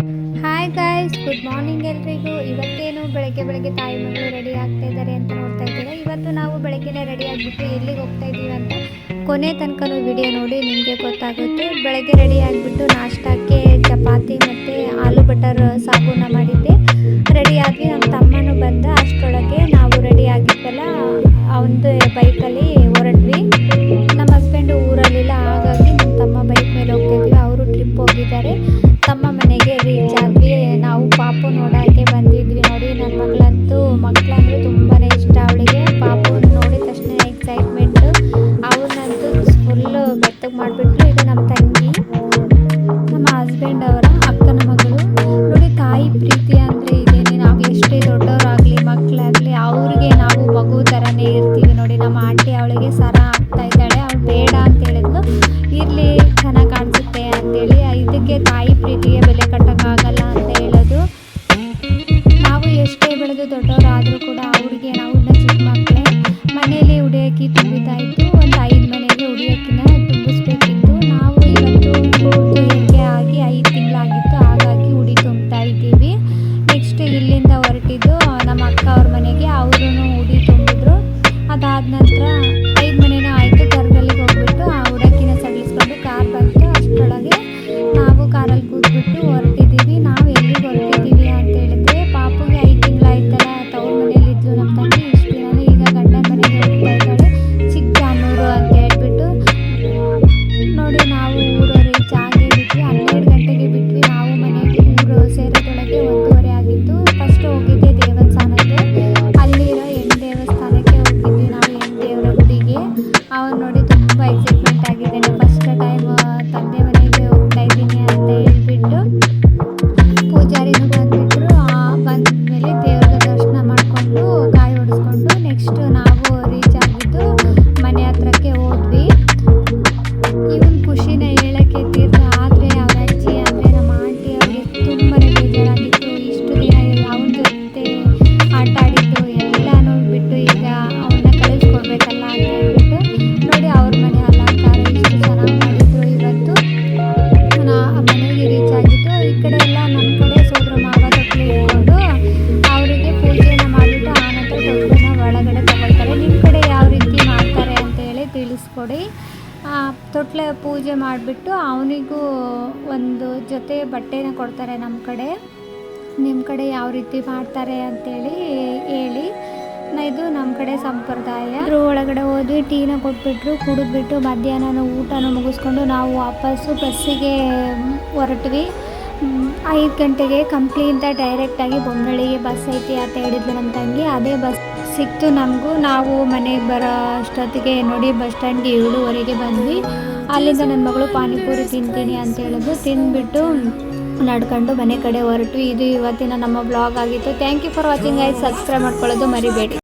Hi guys, good morning ಎಲ್ರಿಗೂ. ಇವತ್ತೇನು ಬೆಳಗ್ಗೆ ತಾಯಿ ಮಗಳು ರೆಡಿ ಆಗ್ತಾ ಇದ್ದಾರೆ ಅಂತ ನೋಡ್ತಾ ಇದ್ದೀರಾ. ಇವತ್ತು ನಾವು ಬೆಳಗ್ಗೆನೇ ರೆಡಿ ಆಗಿಬಿಟ್ಟು ಎಲ್ಲಿಗೆ ಹೋಗ್ತಾ ಇದ್ದೀವಿ ಅಂತ ಕೊನೆ ತನಕ ವಿಡಿಯೋ ನೋಡಿ ನಿಮಗೆ ಗೊತ್ತಾಗುತ್ತೆ. ಬೆಳಗ್ಗೆ ರೆಡಿ ಆಗಿಬಿಟ್ಟು ನಾಷ್ಟಕ್ಕೆ ಚಪಾತಿ ಮತ್ತು ಆಲೂ ಬಟರ್ ಸಾಗುನ ಮಾಡಿದ್ದೆ. ರೆಡಿ ಆಗಿ ನಮ್ಮ ತಮ್ಮನೂ ಬಂದ. ಅಷ್ಟರೊಳಗೆ ನಾವು ರೆಡಿ ಆಗಿದ್ದಲ್ಲ ಅವನದು ಬೈಕಲ್ಲಿ ಹೊರಟ್ವಿ. ನಮ್ಮ ಹಸ್ಬೆಂಡು ಊರಲ್ಲಿಲ್ಲ, ಹಾಗಾಗಿ ನಮ್ಮ ತಮ್ಮ ಬೈಕ್ ಮೇಲೆ ಹೋಗ್ತಾ ಇದ್ವಿ. ಅವರು ಟ್ರಿಪ್ ಹೋಗಿದ್ದಾರೆ. ತಮ್ಮ ಮನೆಗೆ ರೀಚ್ ಆದ್ವಿ. ನಾವು ಪಾಪು ನೋಡೋಕ್ಕೆ ಬಂದಿದ್ವಿ. ನೋಡಿ, ನನ್ನ ಮಕ್ಕಳಂದ್ರೆ ತುಂಬಾ ಇಷ್ಟ ಅವಳಿಗೆ. ಪಾಪು ನೋಡಿದ ತಕ್ಷಣ ಎಕ್ಸೈಟ್ಮೆಂಟು. ಅವ್ರನ್ನಂತೂ ಫುಲ್ಲು ಬೆತ್ತಗೆ ಮಾಡಿಬಿಟ್ರು. ಇದು ನಮ್ಮ ತಂಗಿ, ನಮ್ಮ ಹಸ್ಬೆಂಡ್ ಅವರ ಅಕ್ಕನ ಮಗಳು. ನೋಡಿ, ತಾಯಿ ಪ್ರೀತಿ ಅಂದರೆ ಇದೇನೆ. ನಾವು ಎಷ್ಟೇ ದೊಡ್ಡವರಾಗಲಿ ಮಕ್ಕಳಾಗಲಿ ಅವ್ರಿಗೆ ನಾವು ಮಗು ಥರನೇ ಇರ್ತೀವಿ. ನೋಡಿ, ನಮ್ಮ ಆಂಟಿ ಅವಳಿಗೆ ಸರ ಆಗ್ತಾ ಇದ್ದಾಳೆ. ಅವಳು ಬೇಡ ಅಂತ ಹೇಳಿದ್ಲು. ಇರಲಿ, ಚೆನ್ನಾಗಿ ಕಾಣಿಸುತ್ತೆ ಅಂತೇಳಿ. ಇದಕ್ಕೆ ತಾಯಿ ಪ್ರೀತಿಗೆ ಬೆಲೆ ಕಟ್ಟೋಕ್ಕಾಗಲ್ಲ ಅಂತ ಹೇಳೋದು. ನಾವು ಎಷ್ಟೇ ಬೆಳೆದು ದೊಡ್ಡವರಾದರೂ ಕೂಡ ಅವ್ರಿಗೆ ನಾವು ಚಿಕ್ಕ ಮಕ್ಕಳೇ. ಮನೆಯಲ್ಲಿ ಉಡಿಯೋಕ್ಕಿ ತುಂಬಿದ್ದಾಯಿತು. ಒಂದು 5 ಮನೆಗೆ ಉಡಿಯೋಕ್ಕಿನ ತುಂಬಿಸ್ಬೇಕಿತ್ತು. ನಾವು ಇವತ್ತು ಏಕೆ ಆಗಿ 5 ತಿಂಗಳಾಗಿತ್ತು, ಹಾಗಾಗಿ ಉಡಿ ತುಂಬ್ತಾ ಇದ್ದೀವಿ. ನೆಕ್ಸ್ಟ್ ಇಲ್ಲಿಂದ ಹೊರಟಿದ್ದು ನಮ್ಮ ಅಕ್ಕ ಅವ್ರ ಮನೆಗೆ. ಅವರು ಉಡಿ ತುಂಬಿದ್ರು. ಅದಾದ ನಂತರ 5 ಮನೆನೂ ಆಯಿತು. ಕರ್ಗಲ್ಲಿಗೆ ಹೋಗ್ಬಿಟ್ಟು ಆ ಉಡಕ್ಕಿನ ಸಡಿಲಿಸ್ಕೊಂಡು ಕಾರ್ ಬಂತು. ಅಷ್ಟರೊಳಗೆ ನಾವು ಕಾರಲ್ಲಿ ಕೂತ್ಬಿಟ್ಟು ಹೊರಟಿದ್ದೀವಿ. ನಾವು ಎಲ್ಲಿಗೆ ಹೊರಟಿದ್ದೀವಿ ಅಂತ ಹೇಳಿದ್ರೆ, ಪಾಪುಗೆ 5 ತಿಂಗಳಾಯ್ತಲ್ಲ, ತವ್ರ ಮನೆಯಲ್ಲಿದ್ಲು ನಮ್ಮ ತಂಗಿ. ಇಷ್ಟು ದಿನ ಈಗ ಗಂಡನ ಮನೆಗೆ ಹೋಗ್ತಾ ಇದ್ದಾಳೆ, ಚಿಕ್ಕಜಾನೂರು ಅಂತ ಹೇಳ್ಬಿಟ್ಟು. ನೋಡಿ, ನಾವು ಊರು ರೀಚ್ ಆಗೇ ಬಿಟ್ವಿ. 12 ಗಂಟೆಗೆ ಬಿಟ್ವಿ. ನಾವು ಮನೆಗೆ ಊರು ಸೇರೋದ್ರೊಳಗೆ 1:30 ಆಗಿತ್ತು. ಫಸ್ಟ್ ಹೋಗಿದ್ದೆ ದೇವಸ್ಥಾನಕ್ಕೆ. ಅಲ್ಲಿರೋ ಹೆಣ್ಣು ದೇವಸ್ಥಾನಕ್ಕೆ ಹೋಗಿದ್ವಿ ನಾವು, ಹೆಣ್ಣು ದೇವರ ಗುಡಿಗೆ. ಅವನು ನೋಡಿ ತುಂಬ ಎಕ್ಸೈಟ್ಮೆಂಟ್ ಆಗಿದ್ದಾನೆ. ಫಸ್ಟ್ ಟೈಮ್ ತಂದೆ ಮನೆಗೆ ಹೋಗ್ತಾ ಇದ್ದೀನಿ ಅಂತ ಹೇಳ್ಬಿಟ್ಟು. ಪೂಜಾರಿನೂ ಬಂದುಬಿಟ್ರು. ಬಂದಮೇಲೆ ದೇವ್ರಿಗೆ ದರ್ಶನ ಮಾಡಿಕೊಂಡು ಕಾಯಿ ಹೊಡೆಸ್ಕೊಂಡು ನೆಕ್ಸ್ಟ್ ನಾವು ರೀಚ್ ಆಗಿದ್ದು ಮನೆ ಹತ್ರಕ್ಕೆ ಹೋದ್ವಿ. ಇವನ್ ಖುಷಿನ ಹೇಳೋಕ್ಕೆ ತೀರ್ಥ. ಆದರೆ ಅವ್ರ ಅಜ್ಜಿ ಅಂದರೆ ನಮ್ಮ ಆಂಟಿ ಅವ್ರಿಗೆ ತುಂಬಾ ಬೇಜಾರಾಗಿತ್ತು. ಇಷ್ಟು ದಿನ ಅವನ ಜೊತೆ ಆಟ ಆಡಿದ್ದು ಎಲ್ಲನೂ ಬಿಟ್ಟು ಈಗ ಅವನ್ನ ಕಳಿಸ್ಕೊಡ್ಬೇಕಲ್ಲ ಅಂತ ಹೇಳ್ಬಿಟ್ಟು. ನೋಡಿ, ಅವ್ರ ಮನೆ ಅಲಂಕಾರ ಇಷ್ಟು ಚೆನ್ನಾಗಿ ಮಾಡಿದ್ರು. ಇವತ್ತು ಮನೆಗೆ ರೀಚ್ ಆಗಿತ್ತು. ಈ ಕಡೆ ಎಲ್ಲ ನಮ್ಮ ಕಡೆ ಸೋದರ ಮಾವ ತೊಟ್ಲು ಇಟ್ಕೊಂಡು ಅವರಿಗೆ ಪೂಜೆನ ಮಾಡಿಬಿಟ್ಟು ಆನಂತರ ತೊಟ್ಲನ್ನ ಒಳಗಡೆ ತಗೊಳ್ತಾರೆ. ನಿಮ್ಮ ಕಡೆ ಯಾವ ರೀತಿ ಮಾಡ್ತಾರೆ ಅಂತ ಹೇಳಿ ತಿಳಿಸ್ಕೊಡಿ. ತೊಟ್ಲ ಪೂಜೆ ಮಾಡಿಬಿಟ್ಟು ಅವನಿಗೂ ಒಂದು ಜೊತೆ ಬಟ್ಟೆನ ಕೊಡ್ತಾರೆ ನಮ್ಮ ಕಡೆ. ನಿಮ್ಮ ಕಡೆ ಯಾವ ರೀತಿ ಮಾಡ್ತಾರೆ ಅಂತೇಳಿ ಹೇಳಿ. ಇದು ನಮ್ಮ ಕಡೆ ಸಂಪ್ರದಾಯ. ಒಳಗಡೆ ಹೋದ್ವಿ, ಟೀನ ಕೊಟ್ಬಿಟ್ರು. ಕುಡಿದ್ಬಿಟ್ಟು ಮಧ್ಯಾಹ್ನ ಊಟನ ಮುಗಿಸ್ಕೊಂಡು ನಾವು ವಾಪಸ್ಸು ಬಸ್ಸಿಗೆ ಹೊರಟ್ವಿ. 5 ಗಂಟೆಗೆ ಕಂಪ್ಲಿಯಿಂದ ಡೈರೆಕ್ಟಾಗಿ ಬೊಮ್ಮನಹಳ್ಳಿಗೆ ಬಸ್ ಐತಿ ಅಂತ ಹೇಳಿದ್ಲು ನಮ್ಮ ತಂಗಿ. ಅದೇ ಬಸ್ ಸಿಕ್ತು ನಮಗೂ. ನಾವು ಮನೆಗೆ ಬರೋ ಅಷ್ಟೊತ್ತಿಗೆ ನೋಡಿ ಬಸ್ ಸ್ಟ್ಯಾಂಡ್ಗೆ 7:30ಗೆ ಬಂದ್ವಿ. ಅಲ್ಲಿಂದ ನನ್ನ ಮಗಳು ಪಾನಿಪುರಿ ತಿಂತೀನಿ ಅಂತ ಹೇಳಿದ್ರು. ತಿಂದ್ಬಿಟ್ಟು ನಡ್ಕೊಂಡು ಮನೆ ಕಡೆ ಹೊರಟ್ವಿ. ಇದು ಇವತ್ತಿನ ನಮ್ಮ ಬ್ಲಾಗ್ ಆಗಿತ್ತು. Thank you for watching guys. Subscribe ಮಾಡ್ಕೊಳ್ಳೋದು ಮರಿಬೇಡಿ.